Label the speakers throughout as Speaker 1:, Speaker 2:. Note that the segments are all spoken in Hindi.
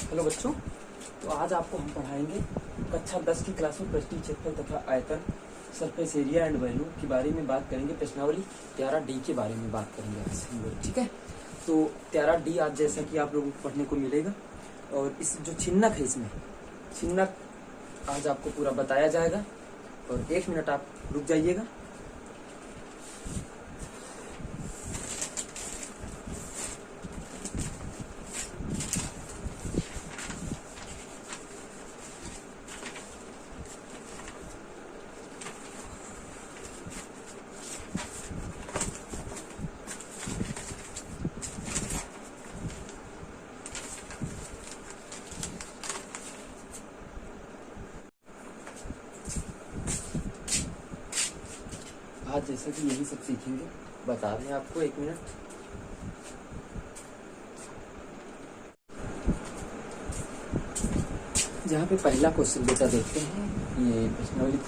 Speaker 1: हेलो बच्चों, तो आज आपको हम पढ़ाएंगे कक्षा 10 की क्लास में पृष्ठीय क्षेत्रफल तथा आयतन, सरफेस एरिया एंड वैल्यू के बारे में बात करेंगे। प्रश्नावली 13D के बारे में बात करेंगे आज हम लोग, ठीक है। तो 13D आज जैसा कि आप लोगों को पढ़ने को मिलेगा, और इस जो छिन्नक है, इसमें छिन्नक आज आपको पूरा बताया जाएगा। और 1 मिनट आप रुक जाइएगा। आज जैसा कि यही सब सीखेंगे, बता रहे हैं आपको। 1 मिनट। जहाँ पे पहला क्वेश्चन बेटा देखते हैं, ये प्रश्नावली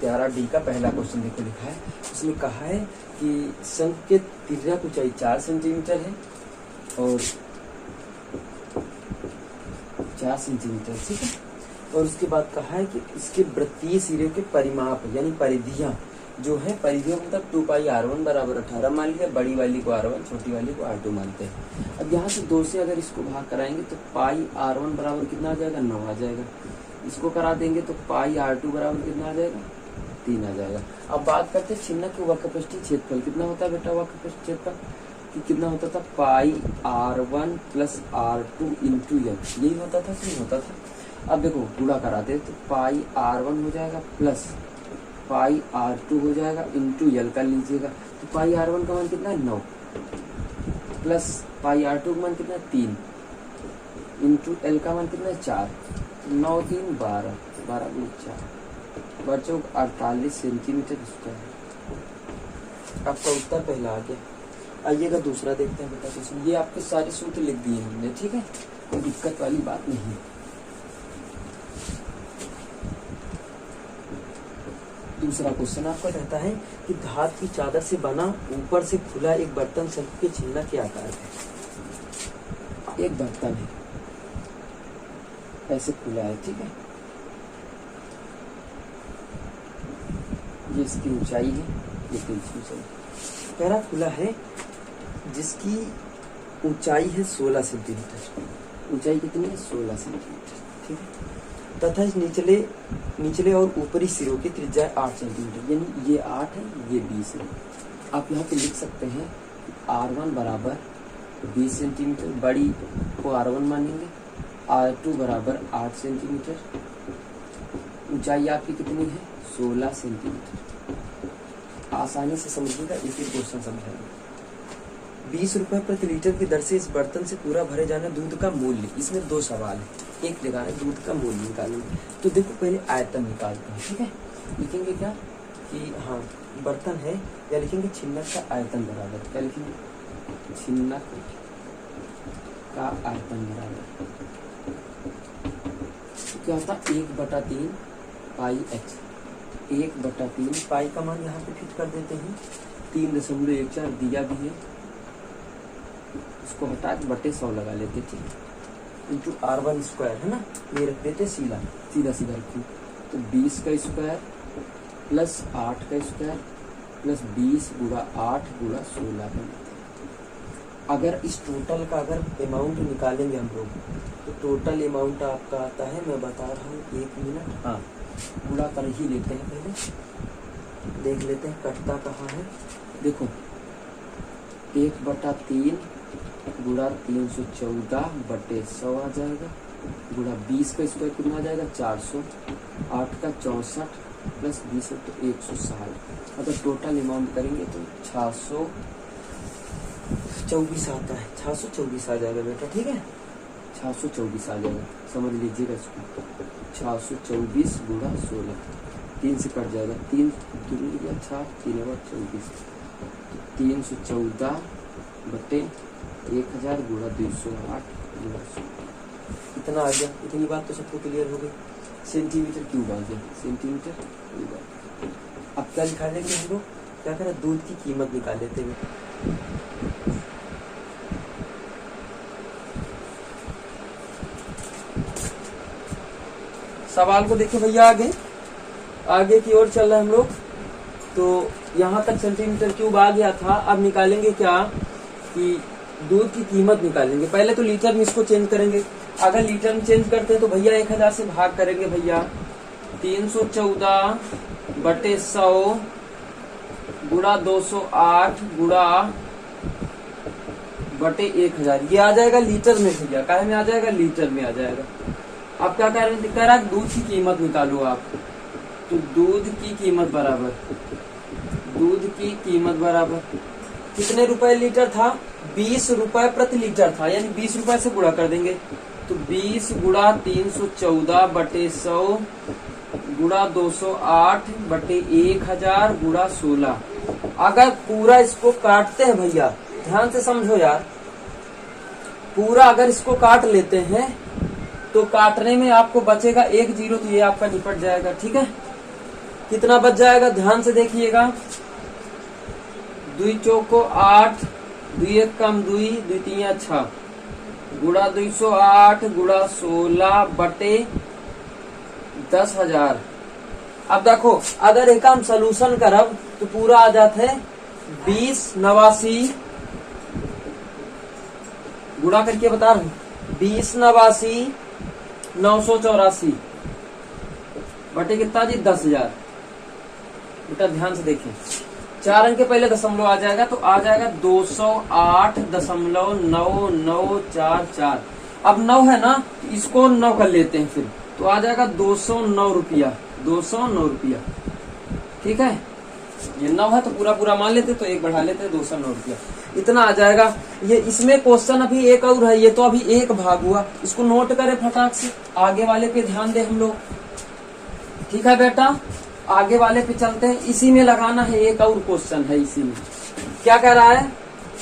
Speaker 1: 13D का पहला क्वेश्चन देखो लिखा है। उसमें कहा है कि शंख के तिर्यक ऊंचाई 4 सेंटीमीटर है और 4 सेंटीमीटर, ठीक है। और उसके बाद कहा है कि इसके वृत्तीय सिरे के परिमाप यानी परिधियां जो है, परिधियों मतलब 2 पाई R1 बराबर 18 मान लिया। बड़ी वाली को R1, छोटी वाली को R2 मानते हैं। अब यहाँ से 2 से अगर इसको भाग कराएंगे तो पाई R1 बराबर कितना आ जाएगा, 9 आ जाएगा। इसको करा देंगे तो पाई R2 बराबर कितना आ जाएगा, 3 आ जाएगा। अब बात करते हैं छिन्नक के वक्रपृष्ठीय क्षेत्रफल कितना होता है बेटा। वक्रपृष्ठीय क्षेत्रफल कि कितना होता था, पाई R1 plus R2 into L, यही होता था कि नहीं होता था। अब देखो गुणा कराते तो पाई R1 हो जाएगा प्लस पाई R2 हो जाएगा इंटू एल कर लीजिएगा। तो पाई R1 का मान कितना है, 9 प्लस पाई R2 का मान कितना है, 3 इंटू एल का मान कितना है, 4। 9 3 12, 12 गुणा 4 बच्चों 48 सेंटीमीटर स्क्वायर। आपका उत्तर पहला आ गया। आइएगा दूसरा देखते हैं बेटा क्वेश्चन। ये आपके सारे सूत्र लिख दिए हमने, ठीक है, कोई दिक्कत वाली बात नहीं। दूसरा क्वेश्चन आपका कहता है कि धातु की चादर से बना ऊपर से खुला एक बर्तन शंख के छिन्नक के आकार है। एक बर्तन है, ऐसे खुला है, ठीक है। ये इसकी ऊंचाई है, ये इसकी ऊंचाई कह रहा खुला है, जिसकी ऊंचाई है 16 सेंटीमीटर। ऊंचाई कितनी है, 16 सेंटीमीटर, ठीक है। तथा इस निचले और ऊपरी सिरों की त्रिज्या 8 सेंटीमीटर, यानी ये 8 है, ये 20 है। आप यहाँ पे लिख सकते हैं R1 बराबर 20 सेंटीमीटर, बड़ी को R1 मानेंगे, R2 बराबर 8 सेंटीमीटर, ऊंचाई आपकी कितनी है, 16 सेंटीमीटर। आसानी से समझिएगा, एक एक क्वेश्चन समझाएंगे। 20 रुपए प्रति लीटर की दर से इस बर्तन से पूरा भरे जाने दूध का मूल्य। इसमें 2 सवाल है, एक जगह है दूध का मूल्य निकालेंगे। तो देखो पहले आयतन निकालते हैं, ठीक है। लिखेंगे क्या कि हाँ बर्तन है, या लिखेंगे छिन्नक का आयतन बराबर, क्या लिखेंगे, छिन्नक का आयतन बराबर तो क्या होता है, 1/3 पाई h। 1/3 पाई का मान यहाँ पे फिट कर देते हैं, 3.14 दिया भी है, उसको हटा के बटे 100 लगा लेते, ठीक, इंटू R1 स्क्वायर है ना, ये रख देते सीधा सीधा रखिए। तो 20 का स्क्वायर प्लस 8 का स्क्वायर प्लस 20 गुणा 8 गुणा 16 का लेते हैं। अगर इस टोटल का अगर अमाउंट निकालेंगे हम लोग, तो टोटल अमाउंट आपका आता है, मैं बता रहा हूँ 1 मिनट, हाँ गुणा कर ही लेते हैं, पहले देख लेते हैं कटता कहाँ है। देखो 1/3 गुणा 314 बटे 100 आ जाएगा, गुणा 20 का स्क्वायर कितना आ जाएगा, 400, 8 का 64 प्लस 20 तो 160। अगर टोटल अमाउंट करेंगे तो 624 आता है, 624 आ जाएगा बेटा, ठीक है, 624 आ जाएगा, समझ लीजिएगा इसको। 624 गुणा 16, 3 से कट जाएगा, 3 दूरी 6, 3 और 24, 314 बटे 1000 गुणा 208 गुणा 100, इतना आ गया। इतनी बात तो सबको क्लियर हो गई। सेंटीमीटर क्यूब आ गया, सेंटीमीटर क्यूब आ गया। अब क्या निकालेंगे हम लोग, क्या करें, दूध की कीमत निकाल लेते हैं। सवाल को देखिए भैया, आगे की ओर चल रहे हैं हम लोग। तो यहाँ तक सेंटीमीटर क्यूब आ गया था। अब निकालेंगे क्या कि दूध की कीमत निकालेंगे। पहले तो लीटर में इसको चेंज करेंगे। अगर लीटर में चेंज करते हैं तो भैया 1000 से भाग करेंगे भैया। 314/100 गुणा 208 गुणा बटे 1000, ये आ जाएगा लीटर में भैया। काहे में आ जाएगा? लीटर में आ जाएगा। अब क्या कह रहा है? दूध की कीमत निकालो आप। तो दूध की कीमत बराबर कितने रुपए लीटर था? 20 रुपए प्रति लीटर था, यानी 20 रुपए से गुणा कर देंगे। तो 20 गुणा 314/100 गुणा 208/1000 गुणा 16। अगर पूरा इसको काटते हैं भैया, ध्यान से समझो यार, पूरा अगर इसको काट लेते हैं तो काटने में आपको बचेगा 1 0, तो ये आपका निपट जाएगा। ठीक है, कितना बच जाएगा? ध्यान से देखिएगा। 2 चौको 8, 2 1 कम 2, 2 3 6 गुणा 208 गुणा 16 बटे 10,000। अब देखो, अगर एक हम सोल्यूशन करब तो पूरा आ जाता है 2089, गुणा करके बता रहा हूं, 2089,984 बटे कितना जी? 10,000। बेटा ध्यान से देखें, 4 अंक के पहले दशमलव आ जाएगा, तो आ जाएगा 208.9944। अब 9 है ना, इसको 9 कर लेते हैं फिर, तो आ जाएगा 209 रुपया। 209 रुपया। ठीक है, ये 9 है तो पूरा मान लेते, तो 1 बढ़ा लेते, 209 रुपया इतना आ जाएगा। ये इसमें क्वेश्चन अभी एक और है, ये तो अभी 1 भाग हुआ, इसको नोट करें फटाक से। आगे वाले पे ध्यान दे हम लोग। ठीक है बेटा, आगे वाले पे चलते हैं। इसी में लगाना है, एक और क्वेश्चन है इसी में। क्या कह रहा है?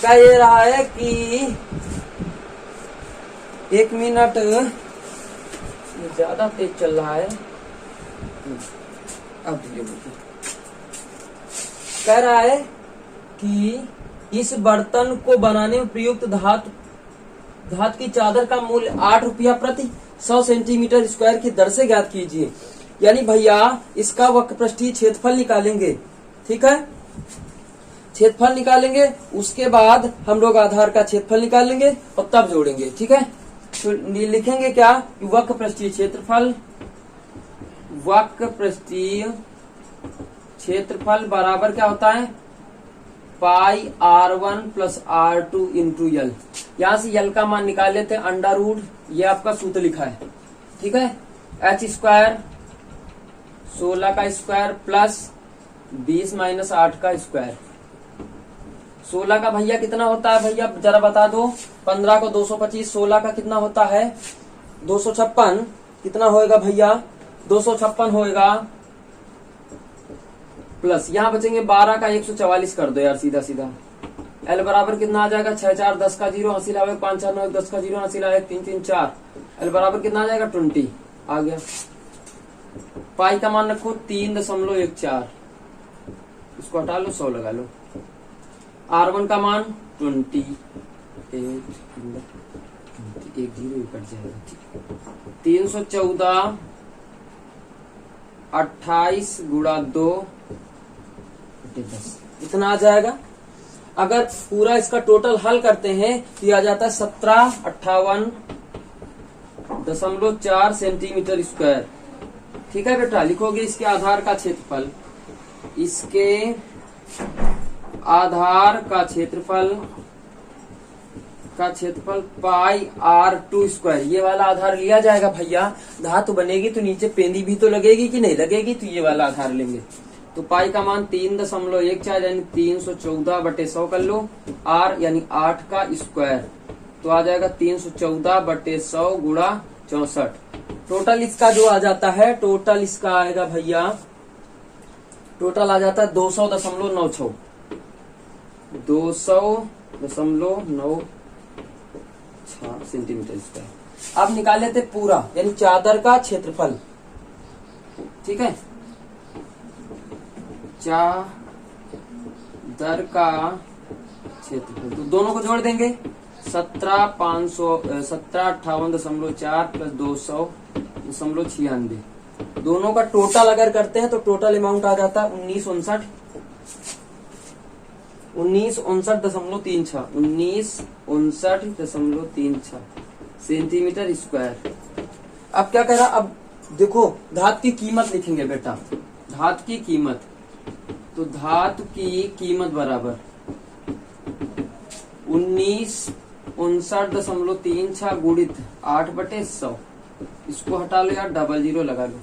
Speaker 1: कह ये रहा है कि 1 मिनट, ये ज्यादा तेज चल रहा है। अब कह रहा है कि इस बर्तन को बनाने में प्रयुक्त धातु की चादर का मूल्य 8 रुपया प्रति 100 सेंटीमीटर स्क्वायर की दर से ज्ञात कीजिए। यानी भैया इसका वक्रपृष्ठीय क्षेत्रफल निकालेंगे। ठीक है, क्षेत्रफल निकालेंगे, उसके बाद हम लोग आधार का क्षेत्रफल निकालेंगे और तब जोड़ेंगे। ठीक है, तो लिखेंगे क्या? वक्रपृष्ठीय क्षेत्रफल बराबर क्या होता है? पाई R1 plus R2 into L. यहाँ से यल का मान निकाल लेते हैं, अंडर रूट, ये आपका सूत्र लिखा है। ठीक है, h स्क्वायर 16 का स्क्वायर प्लस 20 माइनस 8 का स्क्वायर। 16 का भैया कितना होता है? भैया जरा बता दो। 15 को 225, 16 का कितना होता है? 256। कितना होएगा भैया? 256 होएगा, प्लस यहाँ बचेंगे 12 का 144 कर दो यार, सीधा सीधा। एल बराबर कितना आ जाएगा? 6 4 10 का 0, हासिल आवे 5 4 9 10 का 0, हासिल आवे 3 3 4। एल बराबर कितना आ जाएगा? 20 आ गया। पाई का मान रखो 3.14, इसको हटा लो, 100 लगा लो। R1 का मान 20, 1 0 कट जाएगा। 314 28 गुणा 2 10, इतना आ जाएगा। अगर पूरा इसका टोटल हल करते हैं तो ये आ जाता है 1758.4 सेंटीमीटर स्क्वायर। ठीक है बेटा, लिखोगे इसके आधार का क्षेत्रफल, इसके आधार का क्षेत्रफल पाई R2 स्क्वायर। ये वाला आधार लिया जाएगा भैया। धातु बनेगी तो नीचे पेंदी भी तो लगेगी कि नहीं लगेगी, तो ये वाला आधार लेंगे। तो पाई का मान 3.14 यानी 314/100 कर लो। R यानी 8 का स्क्वायर, तो आ जाएगा 314/100 गुणा 64। टोटल इसका जो आ जाता है, टोटल इसका आएगा भैया, टोटल आ जाता है 200.96 सेंटीमीटर स्क्वायर। अब निकाल लेते पूरा, यानी चादर का क्षेत्रफल। ठीक है, चादर का क्षेत्रफल, तो दोनों को जोड़ देंगे। 17,558.4 प्लस 200.96 दोनों का टोटल अगर करते हैं तो टोटल अमाउंट आ जाता है 1959.36 सेंटीमीटर स्क्वायर। अब क्या कह रहा, अब देखो धातु की कीमत लिखेंगे बेटा, धातु की कीमत, तो धातु की कीमत बराबर 1959.36 गुणित 8/100। इसको हटा लो यार, डबल जीरो लगा लो,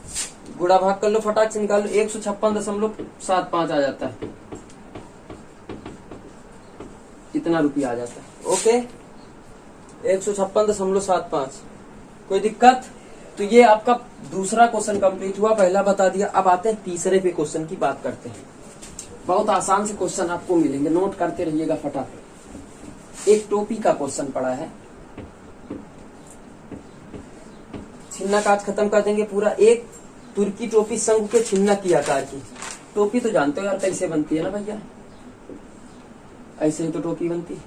Speaker 1: गुणा भाग कर लो, फटाक से निकाल लो, 156.75 आ जाता है, इतना रुपया आ जाता है। ओके, 156.75। कोई दिक्कत? तो ये आपका दूसरा क्वेश्चन कंप्लीट हुआ, पहला बता दिया। अब आते हैं तीसरे पे क्वेश्चन की बात करते हैं। बहुत आसान से क्वेश्चन आपको मिलेंगे, नोट करते रहिएगा फटाफट। एक टोपी का क्वेश्चन पड़ा है, छिन्ना काज खत्म कर देंगे पूरा। एक तुर्की टोपी शंकु के छिन्ना की आकार की टोपी, तो जानते हो यार कैसे बनती है ना भैया, ऐसे ही तो टोपी बनती है,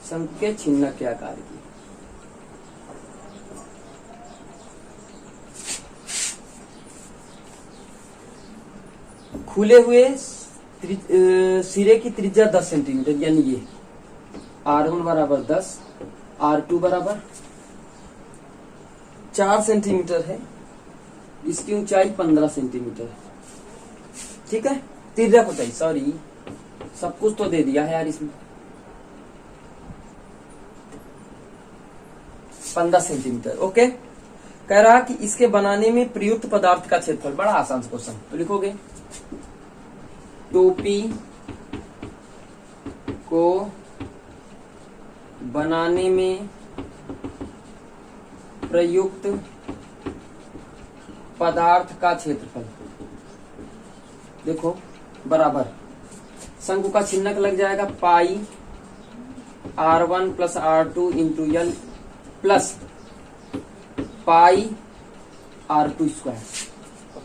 Speaker 1: शंकु के छिन्ना के आकार की। खुले हुए सिरे की त्रिज्या 10 सेंटीमीटर, यानी ये R1 बराबर 10, R2 बराबर 4 सेंटीमीटर है, इसकी ऊंचाई 15 सेंटीमीटर है। ठीक है, तिर्यक ऊंचाई, सॉरी सब कुछ तो दे दिया है यार इसमें, 15 सेंटीमीटर। ओके, कह रहा कि इसके बनाने में प्रयुक्त पदार्थ का क्षेत्रफल, बड़ा आसान क्वेश्चन, तो लिखोगे टोपी को बनाने में प्रयुक्त पदार्थ का क्षेत्रफल, देखो बराबर शंकु का चिन्हक लग जाएगा पाई R1 plus R2 into L plus pi R2 square.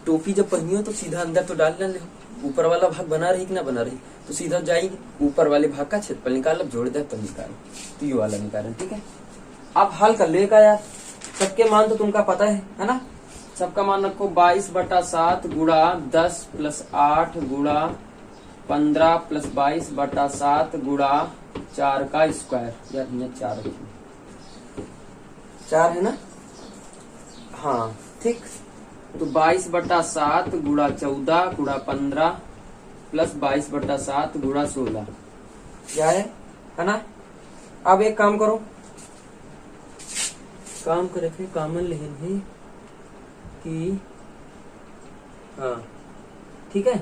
Speaker 1: टोपी जब पहनी हो तो सीधा अंदर तो डाल ले, ऊपर वाला भाग बना रही कि ना बना रही, तो सीधा जाएगी, ऊपर वाले भाग का क्षेत्रफल निकाल, अब जोड़ दे तो निकाल, तो ये वाला निकाल। ठीक है, अब हल कर लेगा यार, सबके मान तो तुमका पता है ना। सबका मान रखो 22/7 गुणा 10 प्लस 8 गुणा 15 प्लस 22/7 गुणा 4 का स्क्वायर। यार यहाँ 4 है ना, हाँ ठीक, तो 22/7 गुणा 14 गुणा 15 प्लस 22/7 गुणा 16, क्या है ना। अब एक काम करो, काम करे थे कॉमन लेंगे कि हाँ ठीक है,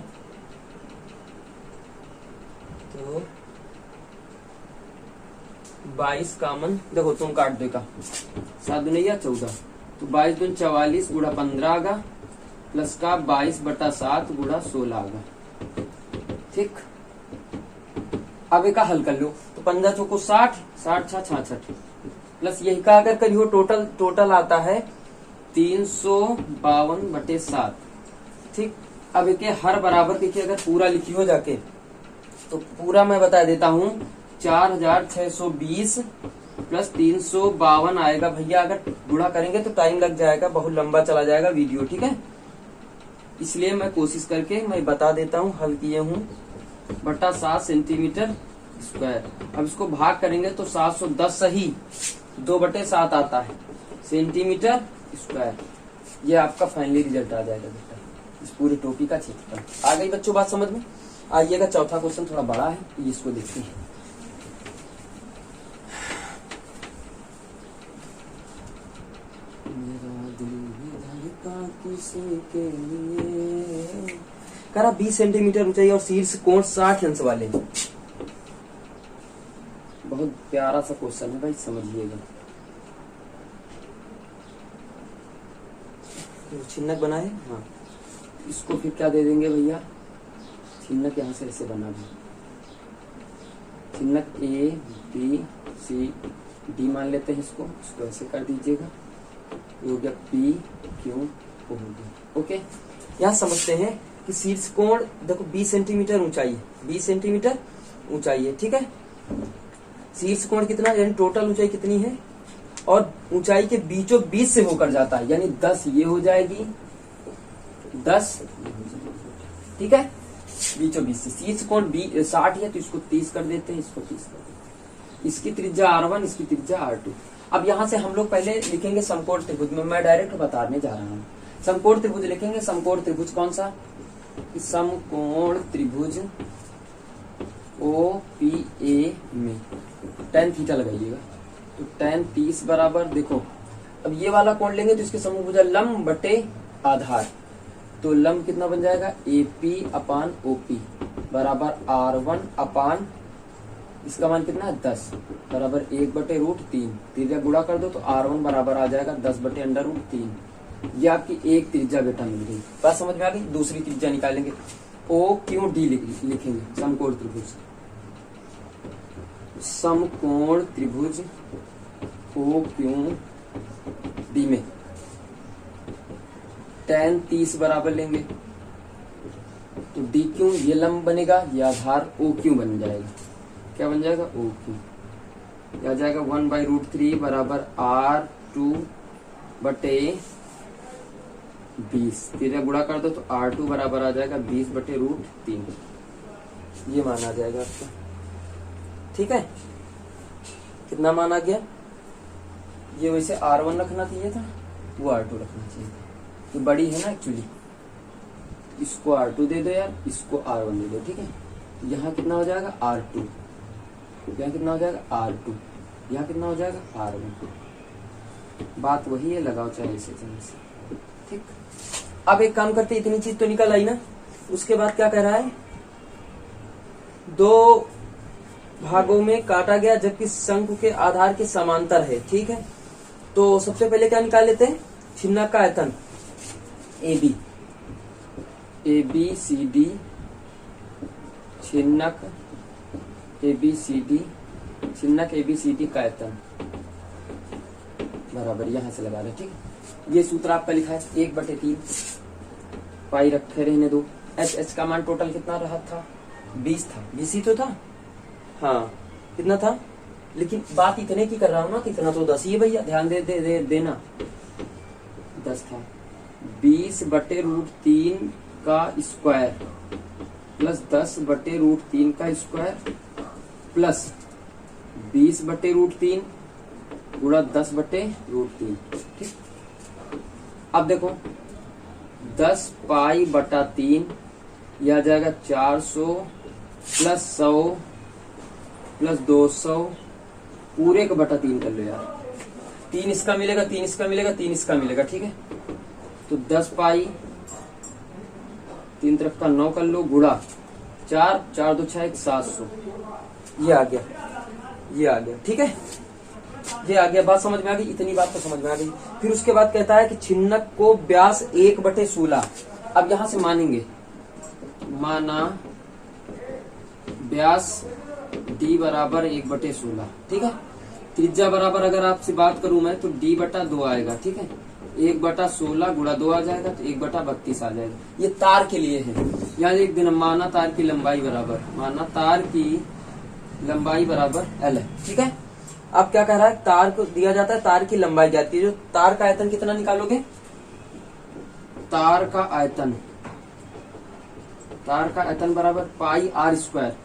Speaker 1: तो 22 कॉमन, देखो तुम काट देगा 7 दूनी 14, तो 22 दूनी 44 गुणा 15 आगा प्लस का 22/7 गुणा 16 आगा। ठीक, अब एक हल कर लो, तो 15 चौको 60, 60 66 प्लस यही का अगर करियो टोटल आता है 352/7। ठीक, अब एक हर बराबर देखिए, अगर पूरा लिखी हो जाके तो पूरा मैं बता देता हूँ, 4620 प्लस 352 आएगा भैया। अगर गुणा करेंगे तो टाइम लग जाएगा, बहुत लंबा चला जाएगा वीडियो। ठीक है, इसलिए मैं कोशिश करके मैं बता देता हूँ, हल किए हूँ बटा 7 सेंटीमीटर स्क्वायर। अब इसको भाग करेंगे तो 710 सही 2/7 आता है सेंटीमीटर स्क्वायर। ये आपका फाइनली रिजल्ट आ जाएगा बेटा, इस पूरी टोपी का क्षेत्रफल। आ गई बच्चों बात समझ में? आइएगा, चौथा क्वेश्चन थोड़ा बड़ा है, इसको देखते हैं। मेरा दिल भी धड़का किसी के लिए, करा 20 सेंटीमीटर ऊंचाई और शीर्ष कोण 60 अंश वाले। बहुत प्यारा सा क्वेश्चन है भाई, समझिएगा। छिन्नक बना है, हाँ, इसको फिर क्या दे देंगे भैया, छिन्नक यहाँ से ऐसे बना दो, छिन्नक A B C D मान लेते हैं, इसको ऐसे कर दीजिएगा, ये हो गया P Q O हो गया। ओके, यहाँ समझते हैं कि शीर्ष कोण देखो 20 सेंटीमीटर ऊंचाई है, 20 सेंटीमीटर ऊंचाई है। ठीक है, शीर्ष कोण कितना, यानी टोटल ऊंचाई कितनी है, और ऊंचाई के बीचों बीच से होकर जाता है, यानी 10 ये हो जाएगी, 10 ठीक है, बीचों बीच से। शीर्ष कोण 60 है तो इसको 30 कर देते हैं, इसको 30 कर देते हैं। इसकी त्रिज्या R1, इसकी त्रिज्या R2। अब यहां से हम लोग पहले लिखेंगे समकोण त्रिभुज में, मैं डायरेक्ट बताने जा रहा हूँ। समकोण त्रिभुज लिखेंगे। समकोण त्रिभुज कौन सा? समकोण त्रिभुज OPA में tan थीटा लगाइएगा, तो tan 30 बराबर, देखो अब ये वाला कोण लेंगे तो इसके समभुजा लंब बटे आधार, तो लंब कितना बन जाएगा, AP अपान OP बराबर R1 अपान, इसका मान कितना है 10 बराबर 1/√3। त्रिज्या गुणा कर दो तो R1 बराबर आ जाएगा 10/√3। ये आपकी एक त्रिज्या बेटा मिल गई। बात समझ में आ गई? दूसरी त्रिज्या निकालेंगे, OQD लिखेंगे। समकोण त्रिभुज, समकोण त्रिभुज OQD में tan 30 बराबर लेंगे तो DQ ये लंब बनेगा, ये आधार OQ बन जाएगा। क्या बन जाएगा? OQ। आ जाएगा 1/√3 बराबर R2 बटे 20। तीसरा गुणा कर दो तो R2 बराबर आ जाएगा 20/√3। ये मान आ जाएगा आपका, ठीक है। कितना मान आ गया? ये वैसे R1 रखना चाहिए था, वो R2 रखना चाहिए था, ये बड़ी है ना एक्चुअली। इसको R2 दे दो यार, इसको R1 दे दो, ठीक है। यहाँ कितना हो जाएगा? R2। यहाँ कितना हो जाएगा? R2। यहाँ कितना हो जाएगा? R1। बात वही है, लगाओ चाहे इसे चाहे से, ठीक। अब एक काम करते, इतनी चीज तो निकल आई ना। उसके बाद क्या कह रहा है? दो भागों में काटा गया जबकि शंकु के आधार के समांतर है, ठीक है। तो सबसे पहले क्या निकाल लेते हैं? छिन्नक का आयतन AB, ABCD, छिन्नक ABCD, छिन्नक ABCD का आयतन बराबर, यहां से लगा रहे, ठीक। ये सूत्र आपका लिखा है 1/3 पाई रखे रहने दो। H का मान टोटल कितना रहा था? 20 था, 20 ही तो था, हाँ कितना था। लेकिन बात इतने की कर रहा हूं ना, कितना तो 10 ही है भैया, ध्यान देना 10 था। 20/√3 का स्क्वायर प्लस 10/√3 का स्क्वायर प्लस 20/√3 गुणा 10/√3, ठीक। अब देखो 10 पाई/3 यह आ जाएगा 400 प्लस 100 प्लस 200 पूरे का बटा 3 कर लो यार। 3 इसका मिलेगा, 3 इसका मिलेगा, 3 इसका मिलेगा, ठीक है। तो 10 पाई 3 तरफ का 9 कर लो गुणा 4, 4 2 6 700। ये आ गया, ये आ गया, ठीक है। ये आ गया, बात समझ में आ गई? इतनी बात तो समझ में आ गई। फिर उसके बाद कहता है कि छिन्नक को व्यास 1/16। अब यहां से मानेंगे, माना व्यास D बराबर 1/16, ठीक है। त्रिज्या बराबर अगर आपसे बात करूं मैं तो D/2 आएगा, ठीक है। 1/16 गुणा 2 आ जाएगा तो 1/32 आ जाएगा। ये तार के लिए है। यहाँ एक दिन माना तार की लंबाई बराबर, माना तार की लंबाई बराबर L है, ठीक है। अब क्या कह रहा है? तार को दिया जाता है, तार की लंबाई जाती है। जो तार का आयतन कितना निकालोगे? तार का आयतन, तार का आयतन बराबर पाई R स्क्वायर,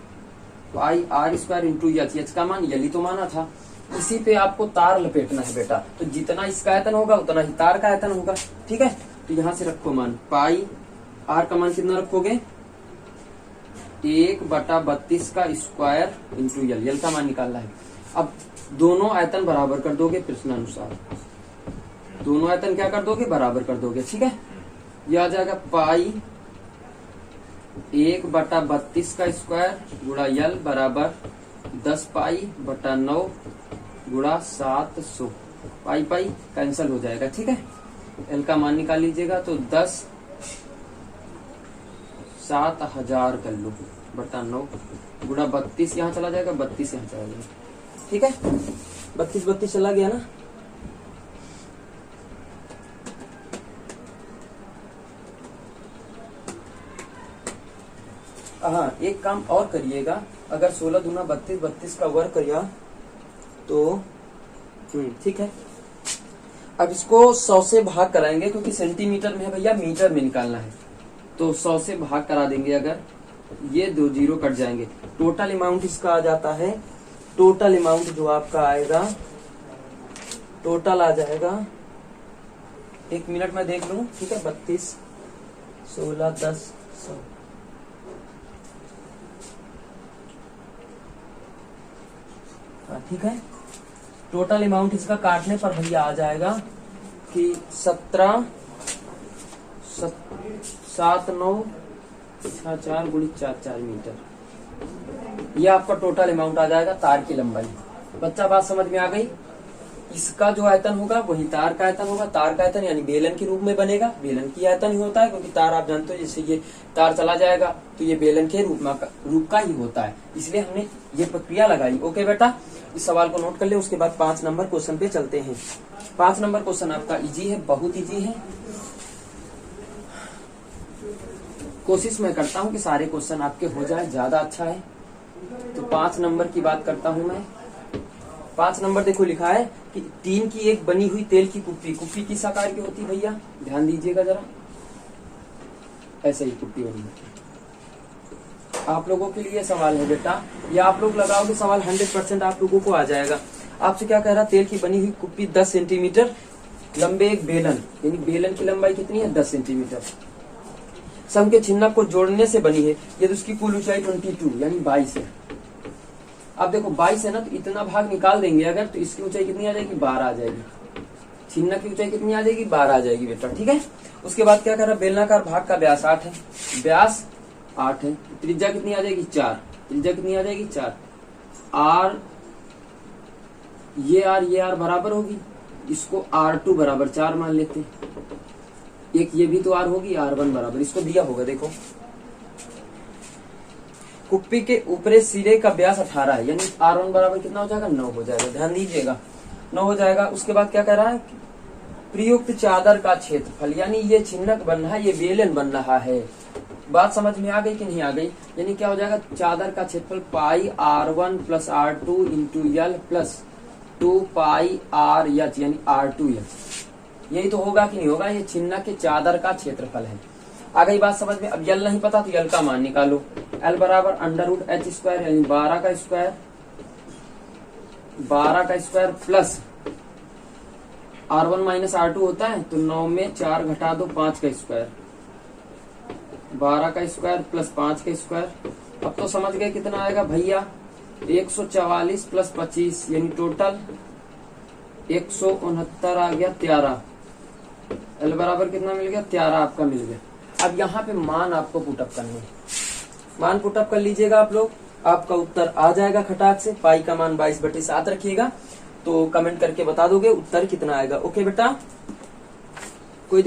Speaker 1: पाई R स्क्वायर इंटू H का मान यली तो माना था। इसी पे आपको तार लपेटना है बेटा, तो जितना इसका आयतन होगा उतना ही तार का आयतन होगा, ठीक है। तो यहां से रखो मान, पाई R का मान कितना रखोगे? 1/32 का स्क्वायर इंटू L का मान निकालना है। अब दोनों आयतन बराबर कर दोगे प्रश्नानुसार, दोनों आयतन क्या कर दोगे? बराबर कर दोगे, ठीक है। यह आ जाएगा पाई 1/32 का स्क्वायर गुणा L बराबर 10 पाई/9 गुणा 700। पाई पाई कैंसिल हो जाएगा, ठीक है। L का मान निकाल लीजिएगा तो 10 7000 कर लो बटा 9 गुणा 32 यहाँ चला जाएगा, 32 यहाँ चला जाएगा, ठीक है। 32 चला गया ना। हाँ, एक काम और करिएगा, अगर 16 दूना 32, 32 का वर्ग करिए तो ठीक है। अब इसको 100 से भाग कराएंगे क्योंकि सेंटीमीटर में है भैया, मीटर में निकालना है। तो 100 से भाग करा देंगे, अगर ये 2 जीरो कट जाएंगे, टोटल अमाउंट इसका आ जाता है, टोटल अमाउंट जो आपका आएगा, टोटल आ जाएगा, 1 मिनट में देख लूं, ठीक है, 32, 16, 10, 100। ठीक है, टोटल अमाउंट इसका काटने पर भैया आ जाएगा कि 17, 7, 9, 4 गुणित 4 मीटर। ये आपका टोटल अमाउंट आ जाएगा तार की लंबाई। बच्चा बात समझ में आ गई? इसका जो आयतन होगा वही तार का आयतन होगा। तार का आयतन यानी बेलन के रूप में बनेगा, बेलन की आयतन ही होता है, क्योंकि तार आप जानते हो जैसे ये तार चला जाएगा तो ये बेलन के रूप का ही होता है, इसलिए हमने ये प्रक्रिया लगाई। ओके बेटा, इस सवाल को नोट कर ले। उसके बाद 5 नंबर क्वेश्चन पे चलते हैं। 5 नंबर क्वेश्चन आपका इजी है, बहुत इजी है। कोशिश मैं करता हूँ कि सारे क्वेश्चन आपके हो जाए, ज्यादा अच्छा है। तो 5 नंबर की बात करता हूँ मैं। 5 नंबर देखो लिखा है कि टीन की एक बनी हुई तेल की कुप्पी, कुप्पी किस आकार की होती है भैया, ध्यान दीजिएगा जरा, ऐसे ही कुप्पी बनी होती है। आप लोगों के लिए सवाल है बेटा, ये आप लोग लगाओगे सवाल 100% आप लोगों को आ जाएगा। आपसे क्या कह रहा, तेल की बनी हुई कुप्पी 10 सेंटीमीटर लंबे एक बेलन, यानी बेलन की लंबाई कितनी है, 10 सेंटीमीटर, सम के छिन्नक को जोड़ने से बनी है, यदि उसकी कुल ऊंचाई 22 यानी 22 है। अब देखो 22 है ना, तो इतना भाग निकाल देंगे अगर, तो इसकी ऊंचाई कितनी आ जाएगी, 12 आ जाएगी। छिन्नक की ऊंचाई कितनी आ जाएगी, 12 आ जाएगी बेटा, ठीक है। उसके बाद क्या कर रहा, बेलनाकार भाग का व्यास 8 है, व्यास 8 है, त्रिज्या कितनी आ जाएगी, 4, त्रिज्या कितनी आ जाएगी, 4। आर, ये आर बराबर होगी, इसको R2 बराबर 4 मान लेते हैं। एक ये भी तो आर होगी, R1 बराबर, इसको दिया होगा देखो, कुप्पी के ऊपरी सिरे का व्यास 18 है, यानी R1 बराबर कितना हो जाएगा, 9 हो जाएगा, ध्यान दीजिएगा, 9 हो जाएगा। उसके बाद क्या कह रहा है, प्रयुक्त चादर का क्षेत्रफल, यानी ये छिन्नक बन रहा है, ये बेलन बन रहा है। बात समझ में आ गई कि नहीं आ गई? यानी क्या हो जाएगा, चादर का क्षेत्रफल पाई R1 plus R2 into L plus 2 पाई RH यानी R2H। यही तो होगा कि नहीं होगा, ये छिन्नक के चादर का क्षेत्रफल है। आ गई बात समझ में? अब यल नहीं पता तो यल का मान निकालो, L बराबर √H² यानी 12 का square plus R1 minus R2 होता है, तो 9 में 4 घटा दो, 5 का स्क्वायर, 12 का स्क्वायर प्लस 5 का स्क्वायर। अब तो समझ गए कितना आएगा भैया, 144 प्लस 25 यानी टोटल 169 आ गया, 13। L बराबर कितना मिल गया, 13 आपका मिल गया। अब यहाँ पे मान आपको पुटअप करने, मान पुटअप कर लीजिएगा आप लोग, आपका उत्तर आ जाएगा खटाक से। पाई का मान 22/7 रखिएगा, तो कमेंट करके बता दोगे उत्तर कितना आएगा। ओके बेटा, कोई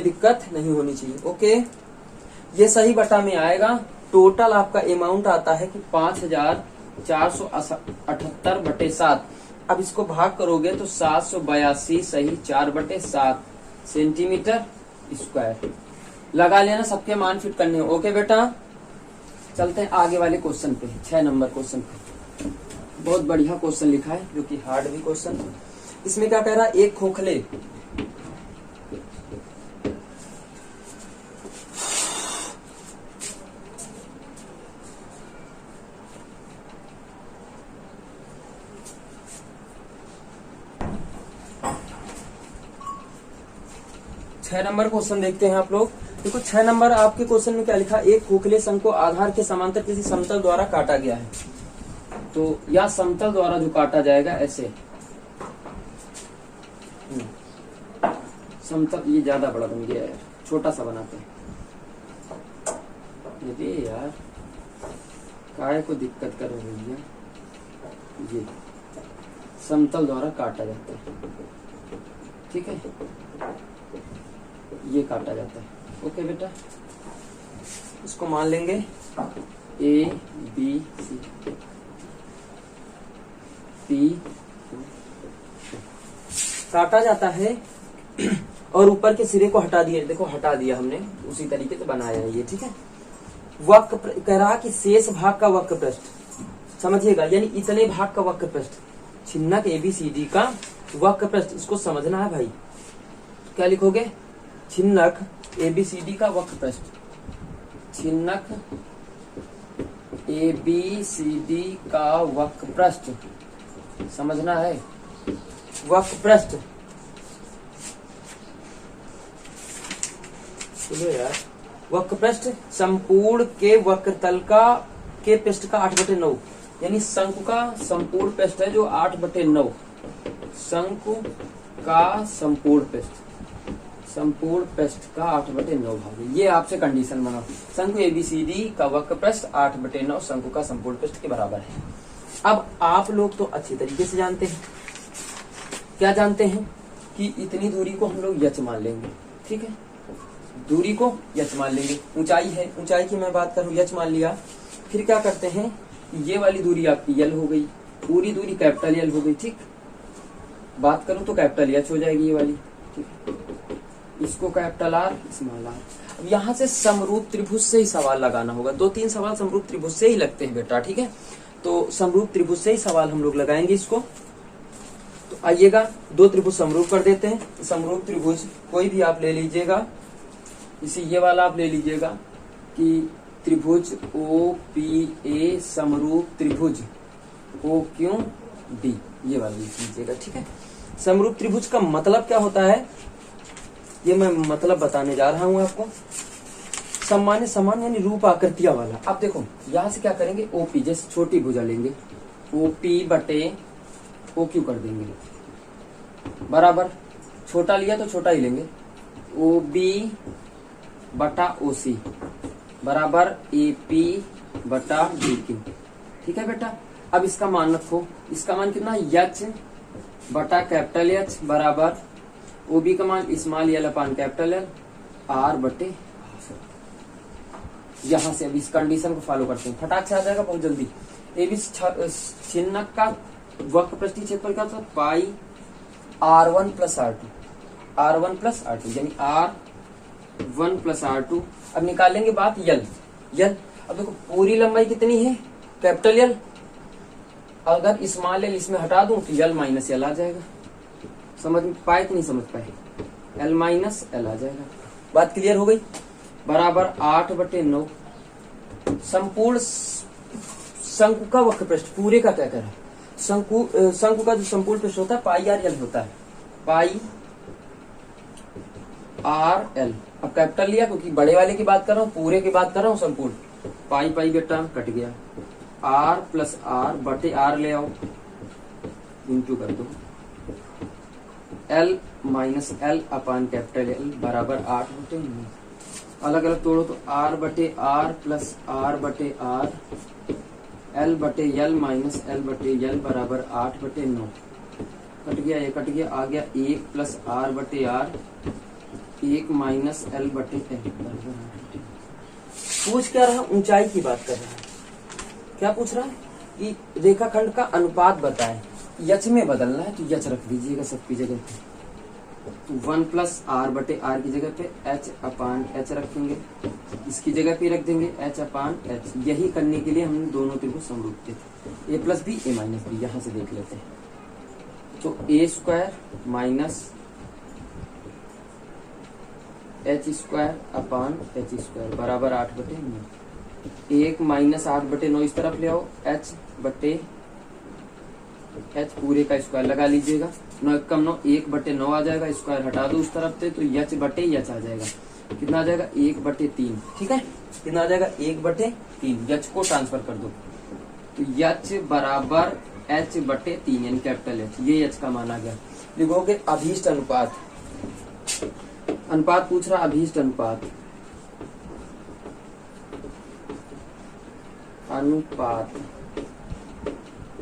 Speaker 1: दिक्कत नहीं होनी चाहिए। ओके, ये सही बटा में आएगा। टोटल आपका अमाउंट आता है कि 5478/7। अब इसको भाग करोगे तो 782 सही 4/7 सेंटीमीटर स्क्वायर। लगा लेना, सबके मान फिट करने हैं। ओके बेटा, चलते हैं आगे वाले क्वेश्चन पे, 6 नंबर क्वेश्चन पे। बहुत बढ़िया क्वेश्चन लिखा है, जो कि हार्ड भी क्वेश्चन है। इसमें क्या कह रहा है, एक खोखले छह नंबर क्वेश्चन देखते हैं आप लोग। देखो 6 नंबर आपके क्वेश्चन में क्या लिखा, एक खोखले संघ को आधार के समांतर किसी समतल द्वारा काटा गया है। तो या समतल द्वारा जो काटा जाएगा ऐसे, समतल, ये ज्यादा बड़ा बन गया यार, छोटा सा बनाते हैं। ये यार काय को दिक्कत कर रही है, ये समतल द्वारा काटा जाता है, ठीक है, ये काटा जाता है। ओके बेटा, इसको मान लेंगे ABC P, काटा जाता है और ऊपर के सिरे को हटा दिया, देखो हटा दिया हमने, उसी तरीके से बनाया है ये, ठीक है। वक्र कह रहा कि शेष भाग का वक्र पृष्ठ, समझिएगा, यानी इतने भाग का वक्र पृष्ठ, छिन्नक ABCD का वक्र पृष्ठ, इसको समझना है भाई। क्या लिखोगे? छिन्नक ABCD का वक्र पृष्ठ, छिन्नक ABCD का वक्र पृष्ठ समझना है। वक्र पृष्ठ सुनो यार, वक्र पृष्ठ संपूर्ण के वक्रतल का के पृष्ठ का 8/9, यानी शंकु का संपूर्ण पृष्ठ है जो 8/9, शंकु का संपूर्ण पृष्ठ, संपूर्ण पृष्ठ का 8/9 भाग है। ये आपसे कंडीशन बनाओ, शंकु ABCD का वक्र पृष्ठ 8/9 शंकु का संपूर्ण पृष्ठ के बराबर है। अब आप लोग तो अच्छी तरीके से जानते हैं, क्या जानते हैं कि इतनी दूरी को हम लोग यच मान लेंगे, ठीक है, दूरी को यच मान लेंगे। ऊंचाई है, ऊंचाई की मैं बात करूं, यच मान लिया। फिर क्या करते हैं, ये वाली दूरी आपकी यल हो गई, पूरी दूरी कैपिटल यल हो गई, ठीक। बात करूं तो कैपिटल एच हो जाएगी ये वाली, ठीक। इसको कैपिटल आर, स्मॉल आर। अब यहाँ से समरूप त्रिभुज से ही सवाल लगाना होगा। 2-3 सवाल समरूप त्रिभुज से ही लगते हैं बेटा, ठीक है। तो समरूप त्रिभुज से ही सवाल हम लोग लगाएंगे इसको। तो आइएगा, 2 त्रिभुज समरूप कर देते हैं। समरूप त्रिभुज कोई भी आप ले लीजिएगा, इसी ये वाला आप ले लीजिएगा कि त्रिभुज OPA समरूप त्रिभुज OQD, ये वाला लिख लीजिएगा, ठीक है। समरूप त्रिभुज का मतलब क्या होता है, ये मैं मतलब बताने जा रहा हूं आपको। सामान्य समान यानी रूप आकृतियां वाला। अब देखो यहां से क्या करेंगे, OP जैसे छोटी भुजा लेंगे, OP/OQ कर देंगे, बराबर। छोटा लिया तो छोटा ही लेंगे, OB/OC बराबर AP/DQ, ठीक है बेटा। अब इसका मान रखो, इसका मान कितना, H/H बराबर OB का मान स्मॉल यल अपान कैपिटल एल R/। यहां से अब इस कंडीशन को फॉलो करते हैं, फटाक से आ जाएगा बहुत जल्दी। AB छिन्नक का वक्र पृष्ठीय क्षेत्रफल का था पाई R1 + R2, R1 + R2 यानी R1 + R2। अब निकालेंगे बात यल। अब देखो पूरी लंबाई कितनी है, कैपिटल यल। अगर स्मॉल यल इसमें हटा दूं तो यल - यल आ जाएगा। समझ पाए कि नहीं समझ पाए, L - L आ जाएगा। बात क्लियर हो गई, बराबर 8/9 संपूर्ण शंकु का वक्र पृष्ठ, पूरे का क्या करें, शंकु का जो संपूर्ण पृष्ठ होता है πr/l होता है, πr/l। अब कैपिटल लिया क्योंकि बड़े वाले की बात कर रहा हूँ, पूरे की बात कर रहा हूँ, संपूर्ण। पाई बेटा कट गया, R + R/r ले आओ, इंटू कर दो, L - L अपान कैपिटल L बराबर 8/9। अलग अलग तोड़ो तो R/R + R/R L/L - L/L बराबर 8/9। कट गया, ये कट गया, आ गया 1 + R/R 1 - L/L बराबर 8/9। पूछ क्या रहा, ऊंचाई की बात कर रहा है। क्या पूछ रहा है कि रेखाखंड का अनुपात बताए, यच में बदलना है तो यच रख दीजिएगा सबकी जगह पे। तो 1 + R/R की जगह पे H/H रखेंगे, इसकी जगह पे रख देंगे H/H। यही करने के लिए हमने दोनों त्रिभुज समरूप थे, A + B A - B। यहां से देख लेते हैं, तो A² - H² बराबर 8/9। 1 - 8/9 इस तरफ ले आओ, H पूरे का स्क्वायर लगा लीजिएगा, 9 × 9 1/9 आ जाएगा, स्क्वायर हटा दो उस तरफ से तो H/H आ जाएगा। कितना आ जाएगा, 1/3, ठीक है। कितना आ जाएगा, 1/3। H को ट्रांसफर कर दो तो H बराबर H/3 यानी कैपिटल H। ये H का मान आ गया। लिखोगे अभीष्ट अनुपात, अनुपात पूछ रहा, अभीष्ट अनुपात,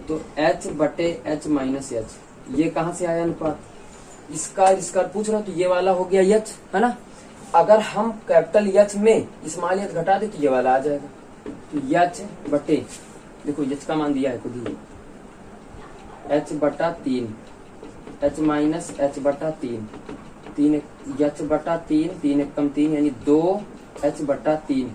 Speaker 1: तो H/H - H। ये कहां से आया अनुपात, इसका पूछ रहा, तो ये वाला हो गया H, है ना। अगर हम कैपिटल H में स्मॉल h घटा दे तो ये वाला आ जाएगा। तो H/, देखो H का मान दिया है खुद ही, H/3 H - H/3 3 H/3 3 × 3 यानी 2 H/3